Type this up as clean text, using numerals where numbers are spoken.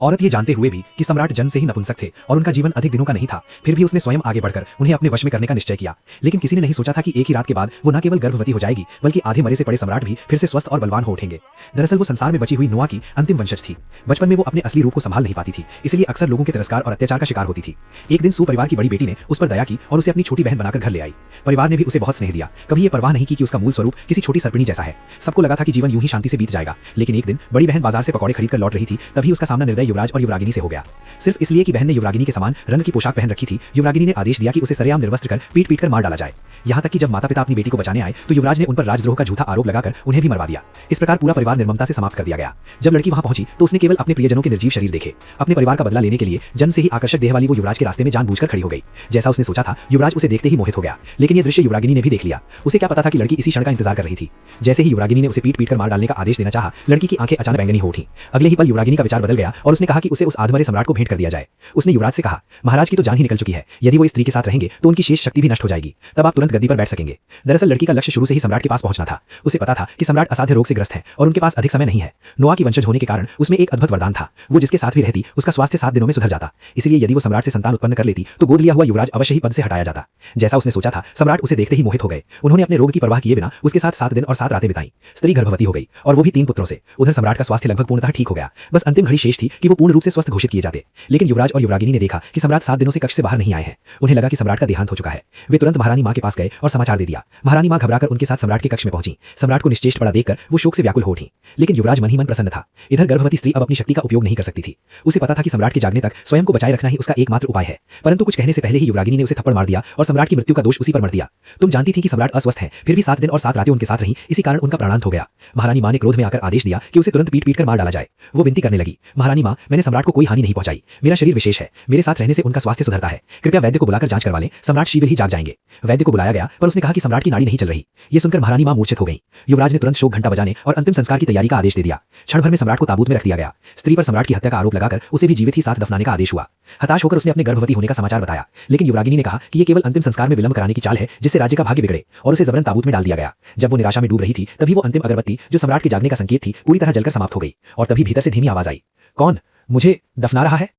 औरत ये जानते हुए भी कि सम्राट जन्म से ही नपुंसक थे और उनका जीवन अधिक दिनों का नहीं था, फिर भी उसने स्वयं आगे बढ़कर उन्हें अपने वश में करने का निश्चय किया। लेकिन किसी ने नहीं सोचा था कि एक ही रात के बाद वो न केवल गर्भवती हो जाएगी, बल्कि आधे मरे से पड़े सम्राट भी फिर से स्वस्थ और बलवान हो उठेंगे। दरअसल वो संसार में बची हुई नोआ की अंतिम वंशज थी। बचपन में वो अपने असली रूप को संभाल नहीं पाती थी, इसलिए अक्सर लोगों के तिरस्कार और अत्याचार का शिकार होती थी। एक दिन सू परिवार की बड़ी बेटी ने उस पर दया की और उसे अपनी छोटी बहन बनाकर घर ले आई। परिवार ने भी उसे बहुत स्नेह दिया, कभी ये परवाह नहीं की कि उसका मूल स्वरूप किसी छोटी सर्पिणी जैसा है। सबको लगा था कि जीवन यूं ही शांति से बीत जाएगा, लेकिन एक दिन बड़ी बहन बाजार से पकौड़े खरीद कर लौट रही थी, तभी उसका सामना निर्दय युवराज और युवरागिनी से हो गया। सिर्फ इसलिए कि बहन ने युवरागिनी के समान रंग की पोशाक पहन रखी थी, युवरागिनी ने आदेश दिया कि उसे सरेआम निर्वस्त्र कर पीट कर मार डाला जाए। यहाँ तक कि जब माता पिता अपनी बेटी को बचाने आए तो युवराज ने उन पर राजद्रोह का झूठा आरोप लगाकर उन्हें भी मरवा दिया। इस प्रकार पूरा परिवार निर्ममता से समाप्त कर दिया गया। जब लड़की वहां पहुंची तो उसने केवल अपने प्रियजनों के निर्जीव शरीर देखे। अपने परिवार का बदला लेने के लिए जन्म से ही आकर्षक देह वाली वो युवराज के रास्ते में जानबूझकर खड़ी हो गई। जैसा उसने सोचा था, युवराज उसे देखते ही मोहित हो गया। लेकिन ये दृश्य युवरागिनी ने भी देख लिया। उसे क्या पता था कि लड़की इसी क्षण का इंतजार कर रही थी। जैसे ही युवरागिनी ने उसे पीट कर मार डालने का आदेश देना चाहा, लड़की की आंखें अचानक बैंगनी हो उठी। अगले ही पल युवरागिनी का विचार बदल गया और उसने कहा कि उसे उस आधमरे सम्राट को भेंट कर दिया जाए। उसने युवराज से कहा, महाराज की तो जान ही निकल चुकी है, यदि वो इस स्त्री के साथ रहेंगे तो उनकी शेष शक्ति भी नष्ट हो जाएगी, तब आप तुरंत गद्दी पर बैठ सकेंगे। दरअसल लड़की का लक्ष्य शुरू से ही सम्राट के पास पहुंचना था। उसे पता था कि सम्राट असाध्य रोग से ग्रस्त है और उनके पास अधिक समय नहीं है। नोआ की वंशज होने के कारण उसमें एक अद्भुत वरदान था, वो जिसके साथ भी रहती उसका स्वास्थ्य 7 दिनों में सुधर जाता। इसलिए यदि वो सम्राट से संतान उत्पन्न कर लेती तो गोद लिया हुआ युवराज अवश्य ही पद से हटाया जाता। जैसा उसने सोचा था, सम्राट उसे देखते ही मोहित हो गए। उन्होंने अपने रोग की परवाह किए बिना उसके साथ 7 दिन और 7 रातें बिताई। स्त्री गर्भवती हो गई और वो भी 3 पुत्रों से। उधर सम्राट का स्वास्थ्य लगभग पूर्णतः ठीक हो गया, बस अंतिम घड़ी शेष थी कि वो पूर्ण रूप से स्वस्थ घोषित किए जाते। लेकिन युवराज और युवरागिनी ने देखा कि सम्राट 7 दिनों से कक्ष से बाहर नहीं आए हैं। उन्हें लगा कि सम्राट का देहांत हो चुका है। वे तुरंत महारानी मां के पास गए और समाचार दे दिया। महारानी मां घबराकर उनके साथ सम्राट के कक्ष में पहुंची। सम्राट को निश्चेष्ट पड़ा देखकर वो शोक से व्याकुल हो उठी। लेकिन युवराज मन ही मन प्रसन्न था। इधर गर्भवती स्त्री अब अपनी शक्ति का उपयोग नहीं कर सकती थी। उसे पता था कि सम्राट के जागने तक स्वयं को बचाए रखना ही उसका एकमात्र उपाय है। परंतु कुछ कहने से पहले ही युवरागिनी ने उसे थप्पड़ मार दिया और सम्राट की मृत्यु का दोष उसी पर मर दिया। तुम जानती थी कि सम्राट अस्वस्थ है, फिर भी 7 दिन और 7 रातें उनके साथ रहीं, इसी कारण उनका प्राणांत हो गया। महारानी मां ने क्रोध में आकर आदेश दिया कि उसे तुरंत पीट कर मार डाला जाए। वो विनती करने लगी, महारानी मां, मैंने सम्राट को कोई हानि नहीं पहुंचाई, मेरा शरीर विशेष है, मेरे साथ रहने से उनका स्वास्थ्य सुधरता है, कृपया वैद्य को बुलाकर जांच करवा लें, सम्राट शीघ्र ही जाग जाएंगे। वैद्य को बुलाया गया पर उसने कहा कि सम्राट की नाड़ी नहीं चल रही। ये सुनकर महारानी मां मूर्छित हो गई। युवराज ने तुरंत शोक घंटा बजाने और अंतिम संस्कार की तैयारी का आदेश दे दिया। क्षण भर में सम्राट को ताबूत में रख दिया गया। स्त्री पर सम्राट की हत्या का आरोप लगाकर उसे भी जीवित ही साथ दफनाने का आदेश हुआ। हताश होकर उसने अपने गर्भवती होने का समाचार बताया, लेकिन युवरागिनी ने कहा कि ये केवल अंतिम संस्कार में विलंब कराने की चाल है, जिससे राज्य का भाग्य बिगड़े, और उसे जबरन ताबूत में डाल दिया गया। जब वो निराशा में डूब रही थी, तभी वो अंतिम अगरबत्ती जो सम्राट के जागने का संकेत थी, पूरी तरह जलकर समाप्त हो गई और तभी भीतर से धीमी आवाज आई, कौन मुझे दफना रहा है?